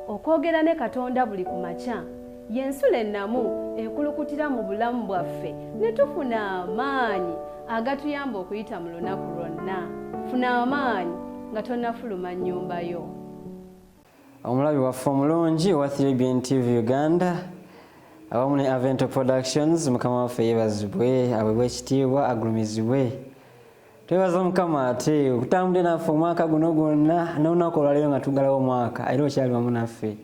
okwogera ne Katonda buli ku makya y'ensula ennamu ekulukutira mu bulamu bwaffe ne tufuna amaanyi agatuyamba okuyita mu lunaku lwonna. Funa amaanyi nga tonnafuluma nnyumba yo. Omulabi waffe omulungi wa 3BN TV Uganda awamu ne Avento Productions, mukama waffe yeebazibwe, aweebwe ekitiibwa, agulumizibwe. Twebaza mukama ate okutambudde naffe omwaka guno gwonna n'olunaku olwaleero nga tuggalawo omwaka era okyali wamu naffe.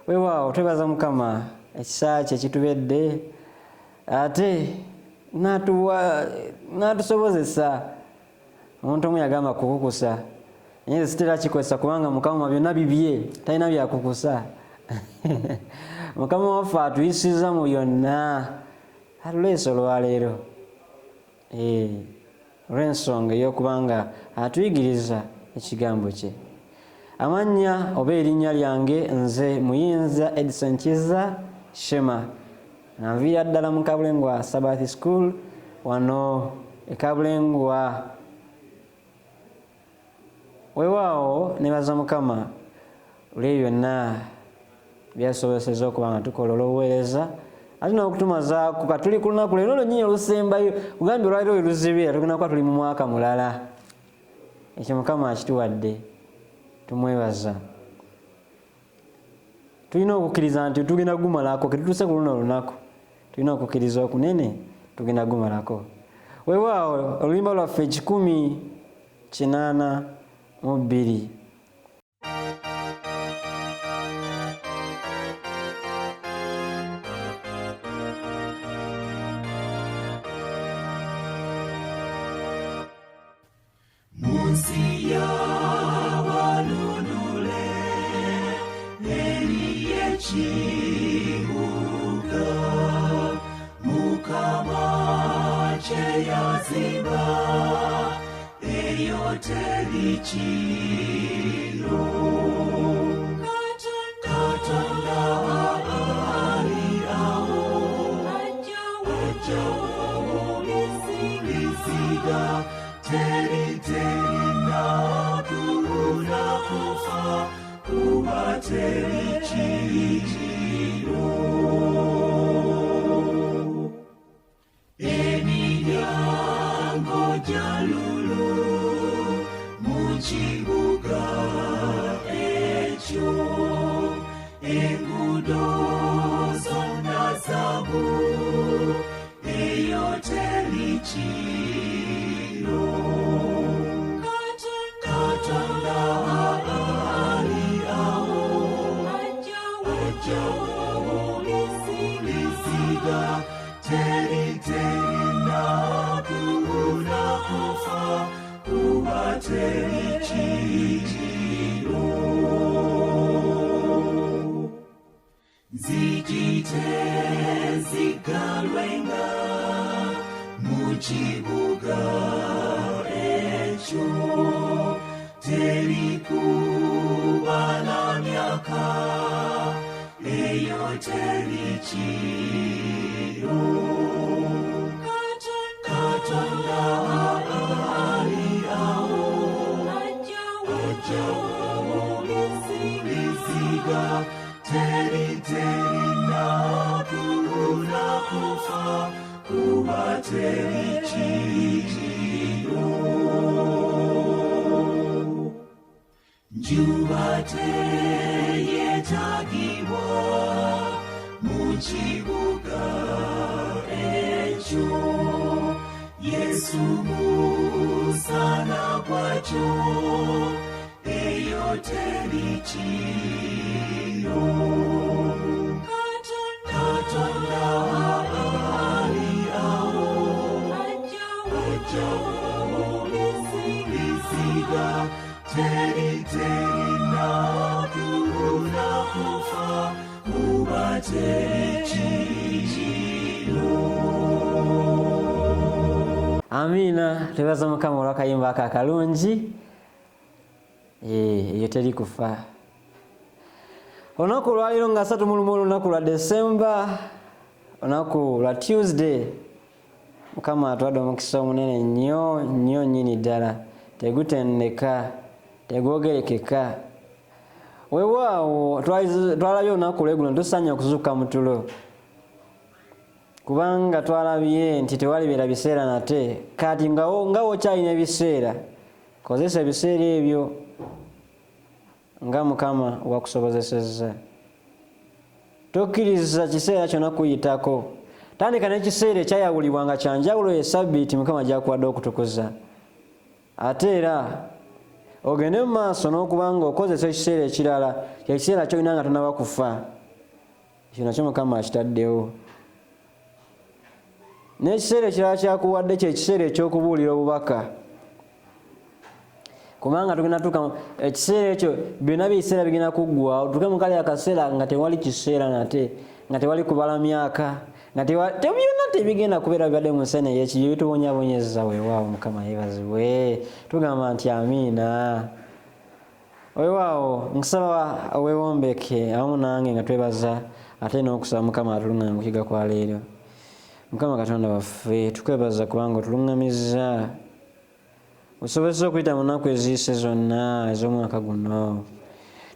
Weewaawo twebaza mukama ekisa kye kitubedde ate n'atusobozesa. Omuntu omu yagamba kukukusa naye sitera kikozesa kubanga mukama byonna bibye talina byakukusa. Mukama waffe atuyisiza mu byonna atuleese olwaleero olw'ensonga ey'okubanga atuyigiriza ekigambo kye. Amannya oba erinnya lyange nze Muyinza Edison Kiza Shema, nviira ddala mu Kabulengwa Sabbath School wano e Kabulengwa. Weewaawo nebaza mukama olw'ebyo byonna byasobozesezza okuba nga tukola olw'obuweereza ate n'okutumazaako ka tuli ku lunaku leero lwennyini olusembayo kugambye olwaliro we luzibira tugenda kuba tuli mu mwaka mulala. Ekyo mukama akituwadde, tumwebaza. Tulina okukkiriza nti tugenda gumalako ke tutuuse ku luno olunaku, tulina okukkiriza okunene tugenda gumalako. Weewaawo oluyimba lwaffe 182. Amina. Twebaza mukama olw'akayimba ako akalungi. Eyo teri kufa. Olunaku lwaliro nga 3 olunaku lwa December, olunaku lwa Tuesday. Mukama atwadde omukisa omunene nnyo nnyo nnyini ddala, tegutendeka tegwogerekeka. weewaawo twalabye olunaku lweguno tusaanya okuzuuka mu tulo kubanga twalabye nti tewalibeera biseera nate kati nga wokyalina ebiseera kozesa ebiseera ebyo nga Mukama wakusobozesezza. Tokkiriza kiseera kyonna kuyitako. Tandika n'ekiseera ekyayawulibwanga kyanjawulo ye Ssabbiiti Mukama gy'akuwadde okutukuza. Ate era ogende mu maaso n'okubanga okozesa ekiseera ekirala kyekiseera kyolina nga tonaba kufa. Ekyo nakyo Mukama akitaddewo. N'ekiseera ekirala kyakuwadde kyekiseera eky'okubuulira obubaka. Kubanga tugenda tuka ekiseera ekyo byonna biseera bigenda kuggwawo tuke mu kale akaseera nga tewali kiseera nate nga tewali kubala myaka nga byonna tebigenda kubeera bibadde mu nsene y'ekibyo bitubonyabonyezza. Weewaawo Mukama yeebazibwe. Tugamba nti amiina. Weewaawo nkusaba weewombeke awamu nange nga twebaza ate n'okusaba Mukama atuluŋŋamye mu kuyiga kwa leero. Mukama Katonda waffe tukwebaza kubanga otuluŋŋamizza osobozesa okuyita mu nnaku eziyise zonna ez'omwaka guno.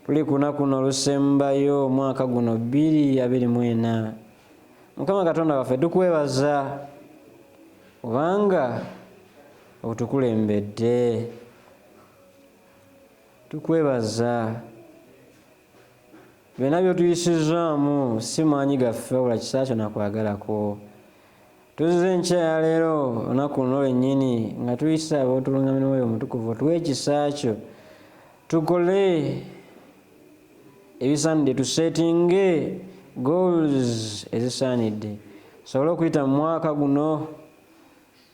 Tuli ku lunaku luno olusembayo omwaka guno 2024. Mukama Katonda waffe tukwebaza kubanga otukulembedde. Tukwebaza byonna by'otuyisizaamu si maanyi gaffe wabula kisa kyo nakwagalako. Tuzze enkya ya leero olunaku luno lwennyini nga tuyisa abootuluŋŋamira Mwoyo Omutukuvu otuwe ekisa kyo tukole ebisaanidde tuseetinge goals ezisaanidde sobole okuyita mu mwaka guno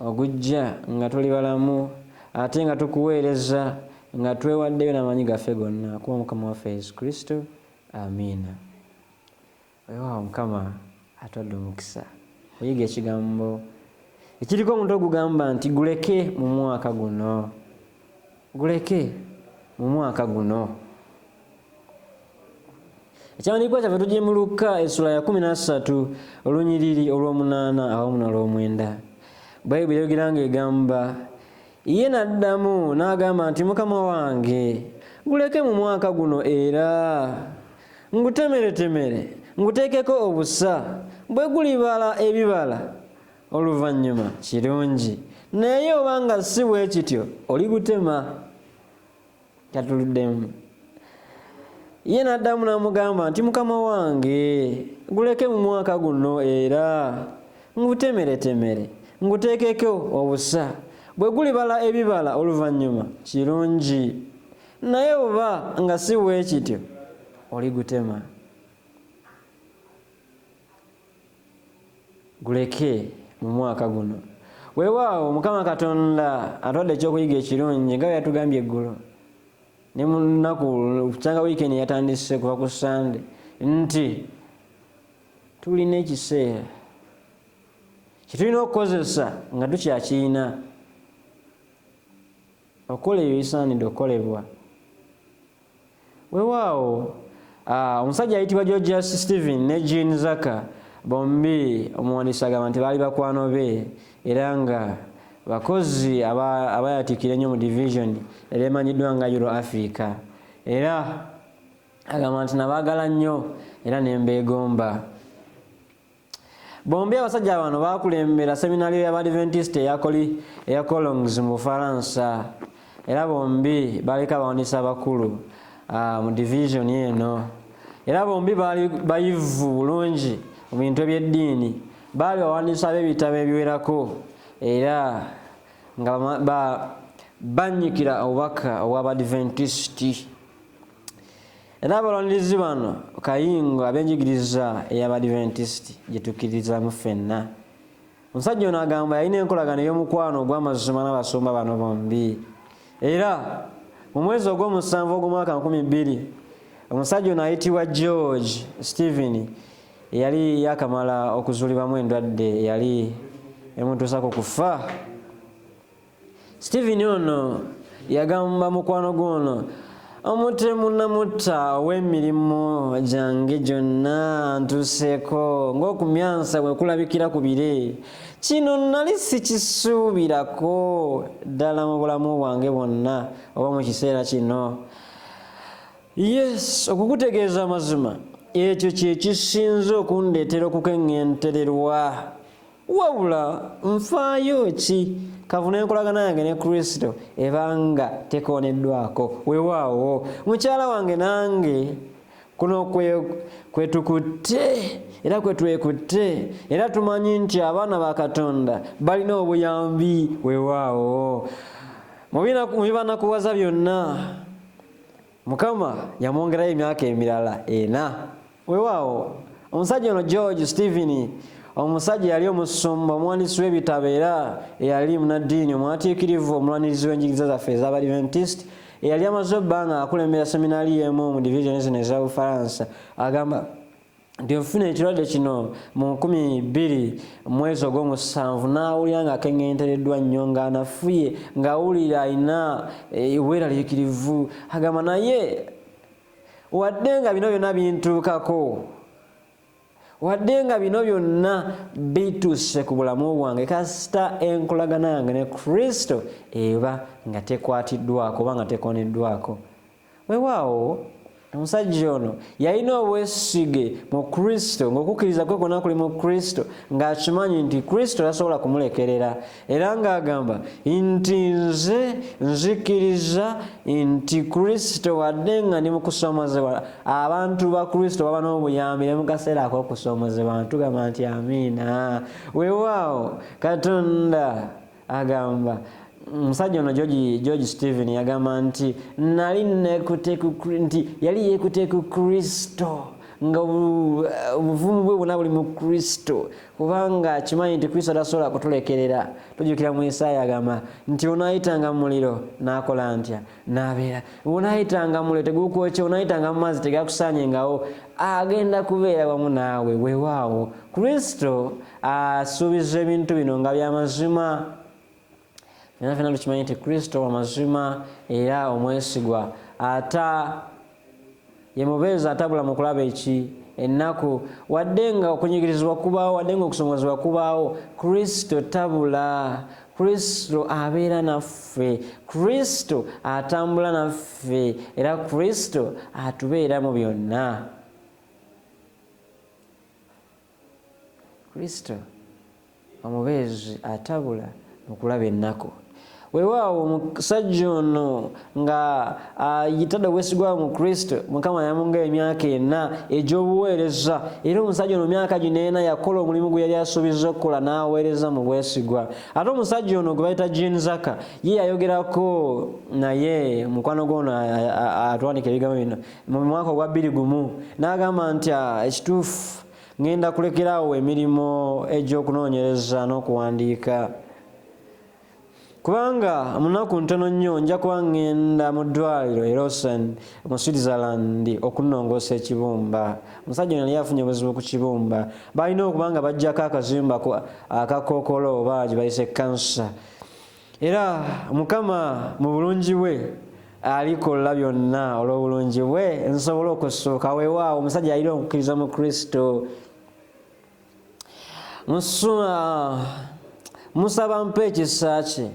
ogujja nga tuli balamu ate nga tukuweereza nga twewaddeyo n'amaanyi gaffe gonna kuba Mukama waffe Yesu Kristo. Amiina. Weewaawo Mukama atwadde omukisa. Oyiga ekigambo ekiriko omuntu ogugamba nti guleke mu mwaka guno. Guleke mu mwaka guno. Ekyawandiikibwa kyaffe tujje mu Luka essula ya 13 olunyiriri olw'omunaana awamu n'olw'omwenda. Bayibuli eyogera ng'egamba ye n'addamu n'agamba nti Mukama wange guleke mu mwaka guno era ngutemeretemere nguteekeko obusa bwe gulibala ebibala oluvannyuma kirungi naye obanga si bwe kityo oligutema. Kyatuluddemu. Ye n'addamu n'amugamba nti Mukama wange guleke mu mwaka guno era ngutemeretemere nguteekeko obusa bwe gulibala ebibala oluvannyuma kirungi naye oba nga si bwe kityo oligutema. Guleke mu mwaka guno. Weewaawo Mukama Katonda atwadde ekyokuyiga ekirungi nga bwe yatugambye eggulo ne mu nnaku kyanga wiikendi yatandise kuva ku Sande nti tulina ekiseera kyetulina okukozesa nga tukyakirina okukola ebyo bisaanidde okukolebwa. Weewaawo omusajja ayitibwa Georgius Stephen ne Jean Zaka bombi omuwandiisi agamba nti baali bakwano be era nga bakozi abayatiikira ennyo mu division eremanyiddwa nga Euro Africa era agamba nti nabaagala nnyo era nembeegomba. Bombi abasajja bano baakulembera seminari y'Abadventist eya Cologne mu Bufalansa era bombi baaliko abawandiisi abakulu mu division eno era bombi baali bayivu bulungi mu bintu eby'eddiini. Baali bawandiisi ab'ebitabo ebiwerako era nga bannyikira obubaka obw'Abadventist. Era abalwanirizi bano kayingo ab'enjigiriza ey'Abadventist gye tukkiririzamu ffenna. Omusajja ono agamba yalina enkolagano ey'omukwano ogw'amazima n'abasumba bano bombi. Era mu mwezi ogw'omusanvu ogw'omwaka 2000 omusajja ono ayitibwa George Stephen yali yakamala okuzuulibwamu endwadde yali emutuusako kufa. Stephen ono yagamba mukwano guno omutemu namutta ow'emirimu gyange gyonna ntuuseeko ng'okumyansa bwe kulabikira ku bire kino nali sikisuubirako ddala mu bulamu bwange bwonna oba mu kiseera kino. Yes, okukutegeeza amazima ekyo kye kisinze okundeetera okukeŋŋentererwa. Wabula nfaayo ki kavuna enkolagana yange ne Kristo ebanga tekooneddwako? Weewaawo mukyala wange nange kuno kwe tukutte era kwe twekutte, era tumanyi nti abaana ba Katonda balina obuyambi. Weewaawo mu bibanakuwaza byonna Mukama yamwongerayo emyaka emirala 4. Weewaawo omusajja ono George Stephen, omusajja yali omusumba, omuwandiisi w'ebitabo era eyali munaddiini omwatiikirivu, omulwanirizi w'enjigiriza zaffe ez'Abadventist, eyali amaze ebbanga akulembera seminaali y'emu mu division zino eza Bufalansa. Agamba nti ofuna ekirwadde kino mu 2000 mwezi ogw'omusanvu n'awulira ng'akeŋŋentereddwa nnyo, ng'anafuye, ng'awulira alina obweraliikirivu. Agamba naye wadde nga bino byonna bintuukako, wadde nga bino byonna bituuse ku bulamu bwange, kasita enkolagana yange ne Kristo eba nga tekwatiddwako oba nga tekooneddwako. Weewaawo omusajja ono yalina obwesige mu Kristo, ng'okukkiriza kwe kwonna kuli mu Kristo, ng'akimanyi nti Kristo tasobola kumulekerera, era ng'agamba nti nze nzikiriza nti Kristo wadde nga ndi mu kusoomozebwa, abantu ba Kristo baba n'obuyambi ne mu kaseera ak'okusoomozebwa. Tugamba nti amiina. Weewaawo Katonda agamba, omusajja ono George Stephen yagamba nti yali yeekutte ku Kristo, nga obuvumu bwe bwonna buli mu Kristo, kubanga akimanyi nti Kristo tasobola kutulekerera. Tujjukira mu Isaaya agamba nti onaayitanga mu muliro n'akola ntya? N'abeera. Onaayitanga mu muliro tegukwokya, onaayitanga mu mazzi tegakusaanyengawo, agenda kubeera wamu naawe. Weewaawo Kristo asuubiza ebintu bino nga by'amazima. Fena tukimanyi nti Kristo amazima era omwesigwa, ata ye mubeezi atabula mu kulaba ennaku. Wadde nga okunyigirizibwa kubaawo, wadde nga okusomozebwa kubaawo, Kristo tabula. Kristo abeera naffe, Kristo atambula naffe, era Kristo atubeera mu byonna. Kristo omubeezi atabula mu kulaba ennaku. Weewaawo omusajja ono nga ayitadde obwesigwa mu Kristo, Mukama yamwongera emyaka 4 egy'obuweereza, era omusajja ono myaka gino 4 yakola omulimu gwe yali asuubiza okukola n'aweereza mu bwesigwa. Ate omusajja ono gwe bayita Jean Zaka, ye yayogerako naye mukwano gw'ono atwandika ebigambo bino mu mwaka ogwa 2001, n'agamba nti ekituufu ngenda kulekerawo emirimu egy'okunoonyereza n'okuwandiika, kubanga munaku ntono nnyo nja kuba ngenda mu ddwaliro e Lausanne mu Switzerland okunongoosa ekibumba. Omusajja ono yali afunye obuzibu ku kibumba, balina okuba nga bajjako akazimba akakookolo oba gye bayise kansa, era Mukama mu bulungi bwe alikola byonna olw'obulungi bwe nsobola okusooka. Weewaawo omusajja yalina okukkiriza mu Kristo. Musaba mpa ekisa kye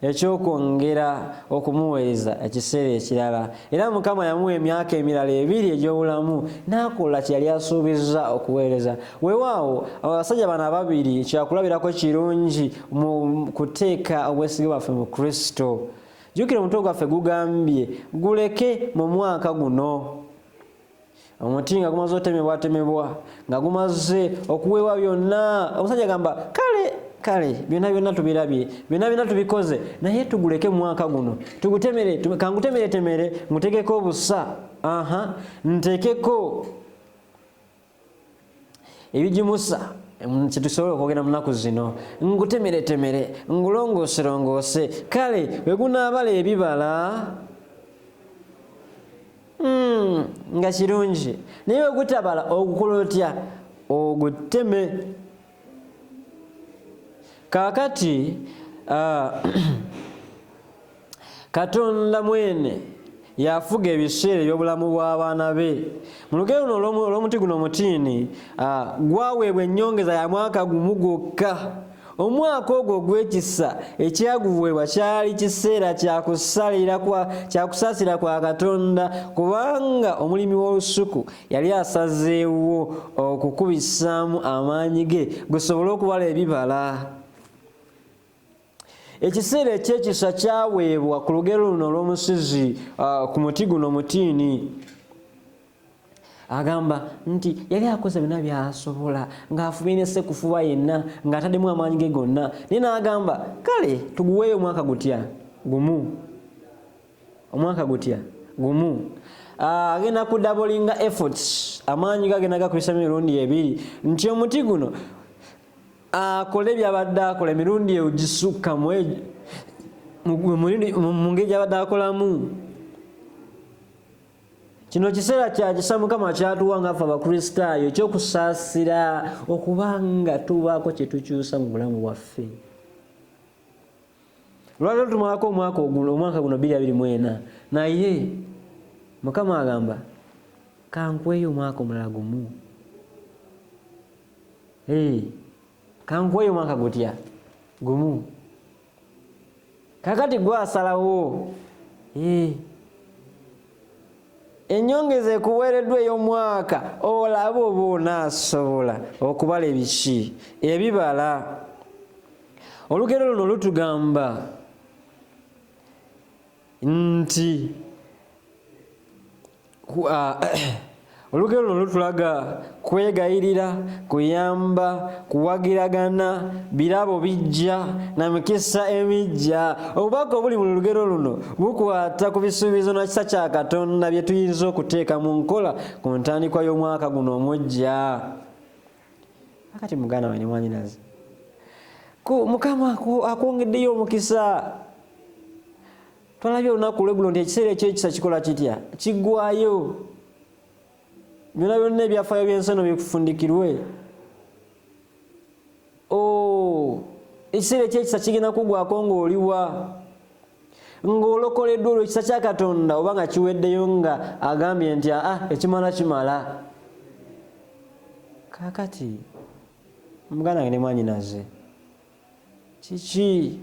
ekyokwongera okumuweereza ekiseera ekirala, era Mukama yamuwa emyaka emirala 2 egy'obulamu, n'akola kye yali asuubiza okuweereza. Weewaawo abasajja bano ababiri kyakulabirako kirungi mu kuteeka obwesige bwaffe mu Kristo. Jjukira omutwe gwaffe gugambye guleke mu mwaka guno. Omuti nga gumaze otemebwatemebwa, nga gumaze okuweebwa byonna, omusajja agamba kale byonna tubirabye, byonna tubikoze, naye tuguleke mu mwaka guno, tugutemere, kangutemere ngutegeko obusa, nteekeko ebigimusa kyetusobola okwogera mu nnaku zino, ngutemere ngulongoose, kale bwe gunaabala ebibala nga kirungi, naye bwe gutabala ogukola otya? Oguteme. Kaakati Katonda mwene yafuga ebiseera eby'obulamu bw'abaana be. Mu lugero olw'omuti guno omutiini gwaweebwa ennyongeza ya mwaka gumu gwokka. omwaka ogwo ogw'ekisa ekyaguweebwa kyali kiseera kyakusaasira kwa Katonda, kubanga omulimi w'olusuku yali asazeewo okukubisaamu amaanyi ge gusobole okubala ebibala. Ekiseera eky'ekisa kyaweebwa ku lugero luno olw'omusizi ku muti guno mutiini. Agamba nti yali akoze byonna byasobola ng'afubye ne Sekufuba yenna ng'ataddemu amaanyi ge gonna, naye n'agamba kale tuguweeyo omwaka gutya gumu, omwaka gutya gumu. Agenda kudabolinga efforts, amaanyi ge agenda gakubisa emirundi ebiri, nti omuti guno akole byabadde akola emirundi egisukka mu ngeri gyabadde akolamu. Kino kiseera kya kisa Mukama kyatuwa ng'affe Abakristaayo ekyokusaasira okubanga tubaako kye tukyusa mu bulamu bwaffe. Lwaleero tumalako omwaka guno 2024, naye Mukama agamba kankweyo omwaka omulala gumu. Kankweyo omwaka gutya gumu. Kakati gwasalawo ennyongeza ekuweereddwa ey'omwaka olaba oba onaasobola okubala ebiki ebibala. Olugero luno lutugamba nti olugero luno lutulaga kwegayirira, kuyamba, kuwagiragana, birabo bijja na mikisa emijja. Obubaka obuli mu lugero luno bukwata ku bisuubizo na kisa kya Katonda bye tuyinza okuteeka mu nkola ku ntandikwa y'omwaka guno omujja. Akati muganda wange mwanyinaze, Mukama akwongeddeyo omukisa. Twalabye olunaku lw'eggulo nti ekiseera eky'ekisa kikola kitya? Kiggwaayo. Byonna byonna ebyafaayo by'ensono bikufundikirwe. Ekiseera eky'ekisa kigenda kuggwaako ng'oliwa, ng'olokoleddwa olw'ekisa kya Katonda oba nga kiweddeyo nga agambye nti ekimala kimala. Kaakati muganda wange ne mwanyinaze, kiki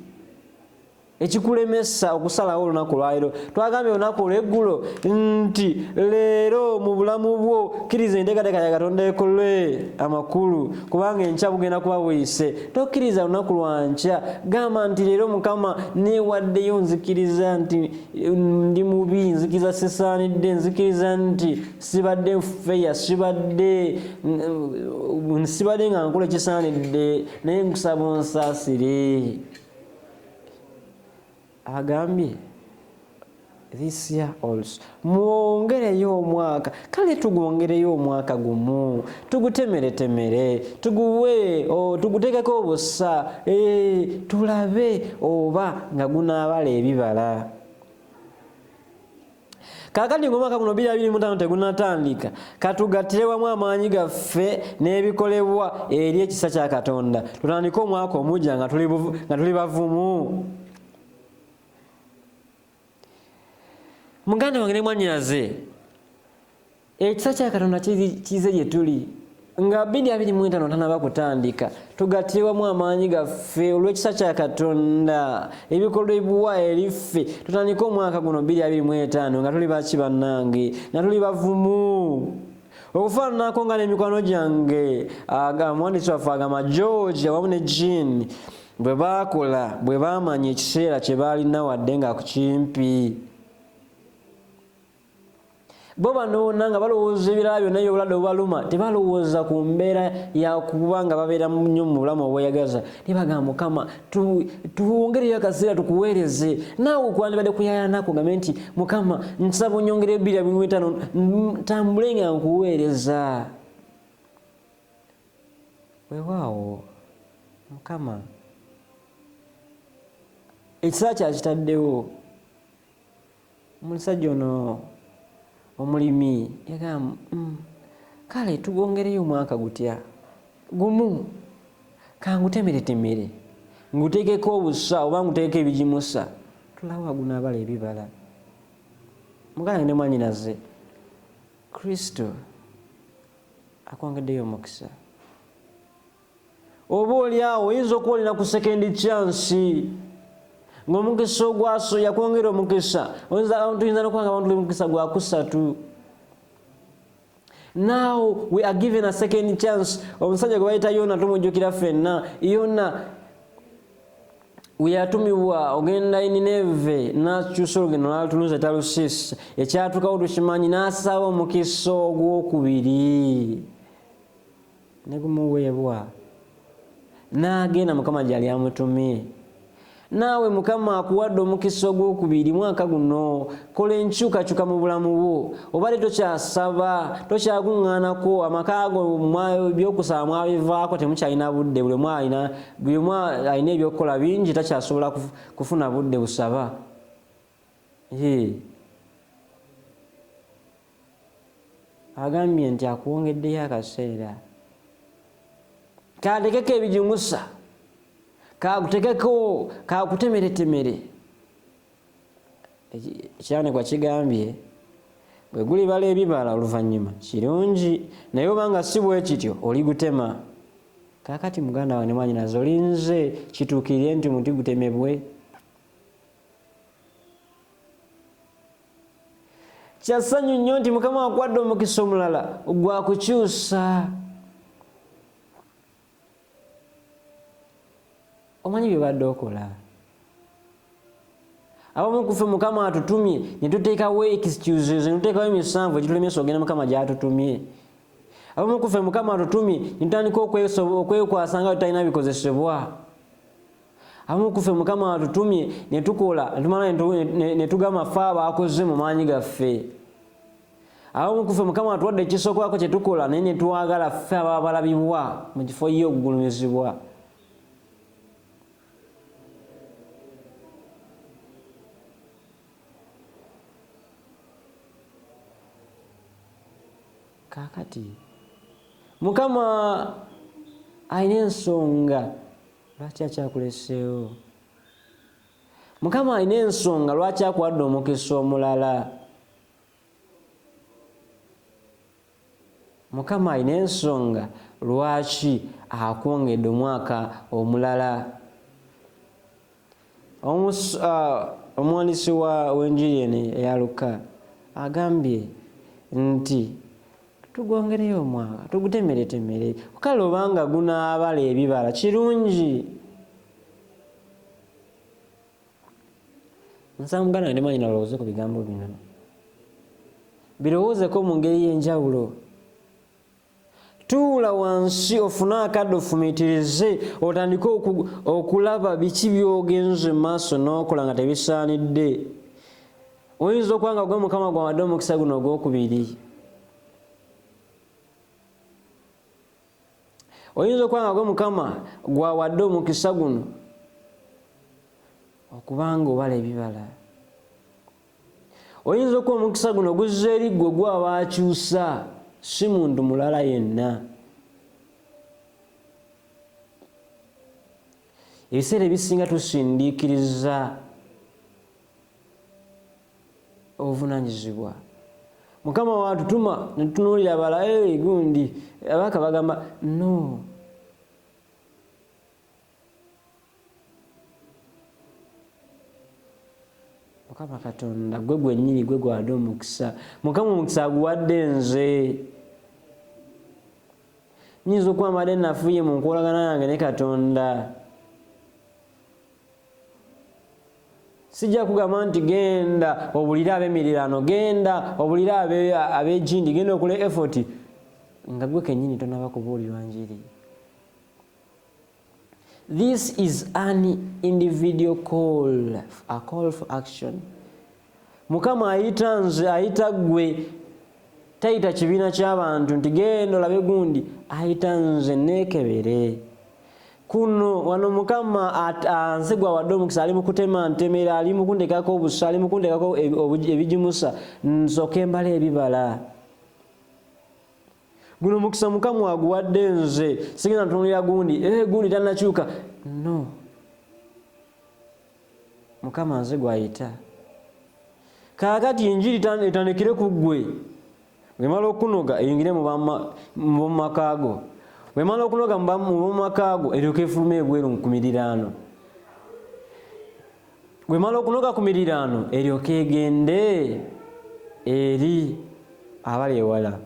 ekikulemesa okusalawo olunaku lwaleero? Twagambye olunaku olw'eggulo nti leero mu bulamu bwo kkiriza enteekateeka ya Katonda ekolwe amakulu, kubanga enkya bugenda kuba buyise. Tokkiriza lunaku lwa nkya, gamba nti leero Mukama neewaddeyo, nzikiriza nti ndi mubi, nzikiriza sisaanidde, nzikiriza nti sibadde feya, sibadde nga nkola ekisaanidde, naye nkusaba onsaasire. Agambye this year also mwongereyo omwaka. Kale tugwongereyo omwaka gumu, tugutemeretemere, tuguteekeko obusa, tulabe oba nga gunaabala ebibala. Kaakati ng'omwaka guno 2025 tegunnatandika, katugattire wamu amaanyi gaffe n'ebikolebwa eri ekisa kya Katonda, tutandike omwaka omujja nga tuli bavumu. Muganda wange ne mwannyinaze, ekisa kya Katonda kize gye tuli nga 2025 tanaba kutandika. Tugattire wamu amaanyi gaffe olw'ekisa kya Katonda, ebikolebwa eriffe, tutandike omwaka guno 2025 nga tuli baki bannange, nga tuli bavumu. Okufaananako nga n'emikwano gyange omuwandiisi waffe agamba George awamu ne Jean bwe baakola, bwe baamanya ekiseera kye baalina wadde nga ku kimpi. Bo bano nga balowooza ebirala byonna by'obulwadde obubaluma, tebalowooza ku mbeera yakuba nga babeera nnyo mu bulamu obweyagaza. Nebagamba Mukama tuwongereyo akaseera tukuweereze. Naawe okwandibadde kuyayanako gambe nti Mukama nsaba onyongere 2025 ntambule nga nkuweereza. Weewaawo Mukama ekiseera kyakitaddewo. Omusajja ono omulimi yagamba kale tugwongereyo omwaka gutya gumu, kangutemeretemere, nguteekeko obusa oba nguteekeko ebigimusa, tulawa gunaabala ebibala. Muganda ne mwannyinaze, Kristo akwongeddeyo omukisa. oba oli awo oyinza okuba olina ku second chance ng'omukisa ogwaso yakwongera omukisa tuyinza nokubanga abantu omukisa gwa kusatu. Now we are given a second chance. Omusajja gwe bayita Yona tumujjukira ffenna. Yona we yatumibwa ogenda Nineve n'akyusa olugendo n'alutuluza Talusiisi. Ekyatuukawo tukimanyi n'asaba omukisa ogwokubiri ne gumuweebwa n'agenda Mukama gy'ali amutumye. Naawe Mukama akuwadde omukisa ogwokubiri mwaka guno, kola enkyukakyuka mu bulamu bwo. Obadde tokyasaba, tokyakuŋŋaanako, amaka go ebyokusaba mwabivaako, temukyalina budde. Buli omu alina ebyokukola bingi, takyasobola kufuna budde busaba. Agambye nti akuwongeddeyo akaseera. Katekeko ebijimusa, kakutekeko kakutemeretemere. Ekyanikwa kigambye bwe gulibala ebibala oluvannyuma kirungi, naye obanga si bwe kityo oligutema. Kaakati muganda wange mwanyinaze olinze kituukirire nti omuti gutemebwe? Kyassanyu nnyo nti Mukama akuwadde omukisa omulala gwa kukyusa. Omanyi bye badde okola? Abamu ku ffe Mukama atutumye ne tuteekawo excuses, ne tuteekawo emisanvu egitulemesa ogenda Mukama gy'atutumye. Abamu ku ffe Mukama atutumye ne tutandika okwekwasa nga tutalina bikozesebwa. Abamu ku ffe Mukama atutumye ne tukola ne tugamba ffe abaakoze mu maanyi gaffe. Abamu ku ffe Mukama atuwadde ekisookwako kye tukola naye ne twagala ffe ababa balabibwa mu kifo ye okugulumizibwa. Kaakati Mukama alina ensonga lwaki akyakuleseewo. Mukama alina ensonga lwaki akuwadde omukisa omulala. Mukama alina ensonga lwaki akwongedde omwaka omulala. Omuwandiisi w'enjiri eno eya Luka agambye nti tugwongereyo omwaka, tugutemeretemere. Kale obanga gunaabala ebibala kirungi. Nsaba muganda wange ndimanyina olowooze ku bigambo bino, birowoozeko mu ngeri y'enjawulo. Tuula wansi ofune akadde ofumiitirize, otandike okulaba biki by'ogenze mu maaso n'okola nga tebisaanidde. Oyinza okuba nga gwe Mukama gwawadde omukisa guno ogwokubiri. Oyinza okuba nga gwe Mukama gwawadde omukisa guno okubanga obala ebibala. Oyinza okuba omukisa guno guzza eri ggwe gwaba akyusa, si muntu mulala yenna. Ebiseera ebisinga tusindiikiriza obuvunaanyizibwa. Mukama waatutuma ne tutunuulira bala gundi abaka bagamba no. Mukama Katonda gwe gwennyini gwe gwawadde omukisa. Mukama omukisa aguwadde nze. Nnyinza okuba mbadde nafuye mu nkolagana yange ne Katonda. Sijja kugamba nti genda obulire ab'emirirano, genda obulire ab'ejindi, genda okula effort nga gwe kennyini tonaba kubuulirwa njiri. This is an individual call, a call for action. Mukama ayita nze, ayita gwe, tayita kibiina ky'abantu nti genda olabe gundi, ayita nze neekebere. Kuno wano Mukama anze gwawadde omukisa ali mu kutema ntemera, ali mu kundekako obusa, ali mu kundekako ebijimusa, nsooke mbala ebibala. Guno omukisa Mukama aguwadde nze, sigenda ntunulira gundi, gundi tannakyuka. No. Mukama nze gwayita. Kaakati enjiri etandikire ku ggwe. Bw'emala okunoga eyingire mu maka go. wemala okunoga mu makaago eryoka efuluma ebweru ku miriraano. Wemala okunoga ku miriraano eryoka egende eri abali ewala.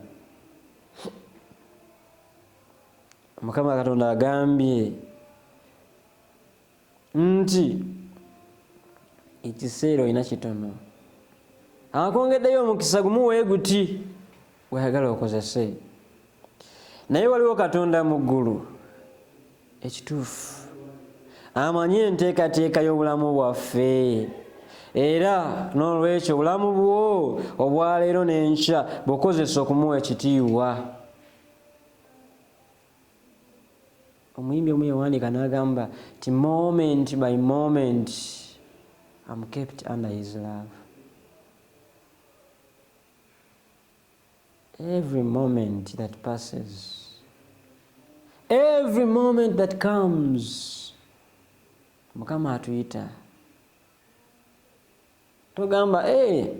Mukama Katonda agambye nti ekiseera olina kitono, akwongeddeyo omukisa gumu weeguti weyagala okozese. Naye waliwo Katonda mu ggulu ekituufu amanyi enteekateeka y'obulamu bwaffe, era n'olwekyo obulamu bwo obwaleero n'enkya bukozesa okumuwa ekitiibwa. Omuyimbi omu yawandiika n'agamba ti moment by moment I'm kept under his love. Every moment that passes, every moment that comes, Mukama atuyita. Togamba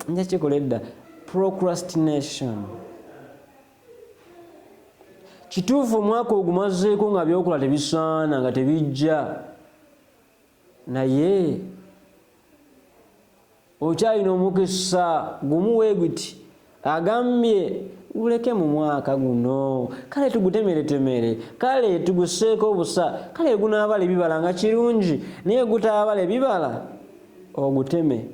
nja kikola edda. Procrastination. Kituufu omwaka ogumazeeko nga byokola tebisaana, nga tebijja, naye okyalina omukisa gumu weeguti agambye guleke mu mwaka guno, kale tugutemeretemere, kale tuguseeko obusa, kale gunaabala ebibala nga kirungi, naye gutaabala ebibala oguteme.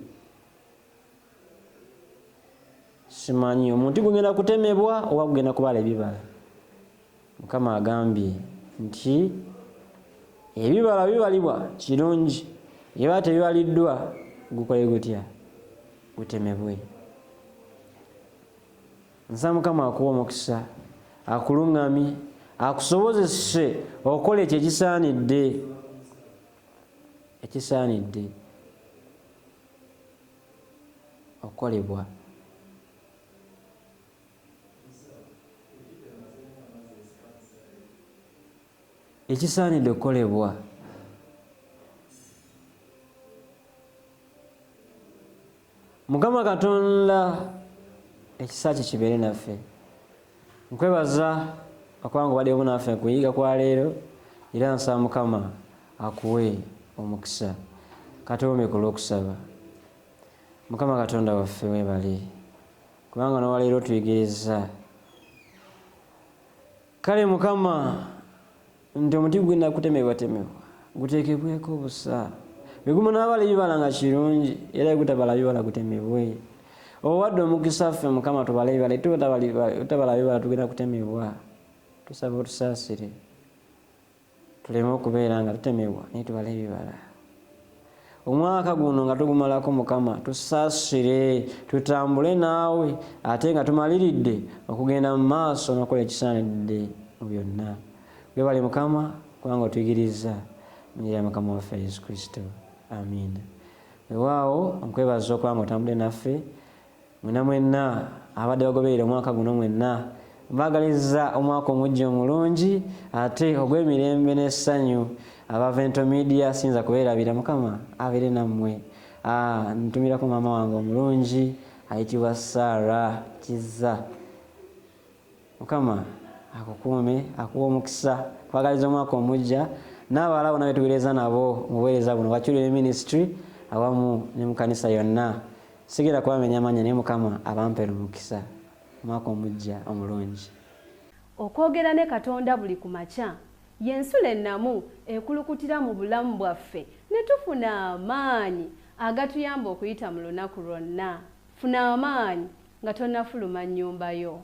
Simanyi omuntu gugenda kutemebwa oba gugenda kubala ebibala. Mukama agambye nti ebibala bibalibwa kirungi, eba tebibaliddwa gukole gutya, gutemebwe. Nsa Mukama akuwa omukisa, akuluŋŋamye, akusobozese okukola ekyo ekisaanidde okukolebwa. Ekisaanidde okukolebwa. Mukama Katonda ekisa kye kibeere naffe. Nkwebaza okuba nga obaddewo naffe kuyiga kwa leero, era nsaba Mukama akuwe omukisa. Katuwume ku lw'okusaba. Mukama Katonda waffe weebale, kubanga n'olwaleero tuyigiriza. Kale Mukama nti omuti gugenda kutemebwa guteekebweko obusa, bwe gunaabala ebibala nga kirungi, era gutabala bibala gutemebwe. Owadde omukisa ffe Mukama tubale ebibala, tutabala bibala tugenda kutemebwa. Tusaba otusaasire tuleme okubeera nga tutemebwa naye tubale ebibala. Omwaka guno nga tugumalako Mukama tusaasire, tutambule naawe, ate nga tumaliridde okugenda mu maaso n'okukola ekisaanidde mu byonna. Webale Mukama kubanga otuyigiriza mu njira ya Mukama waffe Yesu Kristo. Amiina. Weewaawo nkwebaza okuba nga otambudde naffe. Mwenna abadde bagoberera omwaka guno mwenna, mbaagaliza omwaka omujja omulungi ate ogw'emirembe n'essanyu. Aba Vento Media sinza kubeerabira, Mukama abeere nammwe. Ntumirako maama wange omulungi ayitibwa Sarah Kiza. Mukama akukuume, akuwa omukisa, kwagaliza omwaka omujja. N'abalala bonna betuweereza nabo mu buweereza buno bwa Children Ministry awamu ne mu kanisa yonna. Sigera kubamenya amanya naye Mukama abampera omukisa. Omwaka omujja omulungi. Okwogera ne Katonda buli ku makya y'ensula ennamu ekulukutira mu bulamu bwaffe ne tufuna amaanyi agatuyamba okuyita mu lunaku lwonna. Funa amaanyi nga tonnafuluma nnyumba yo.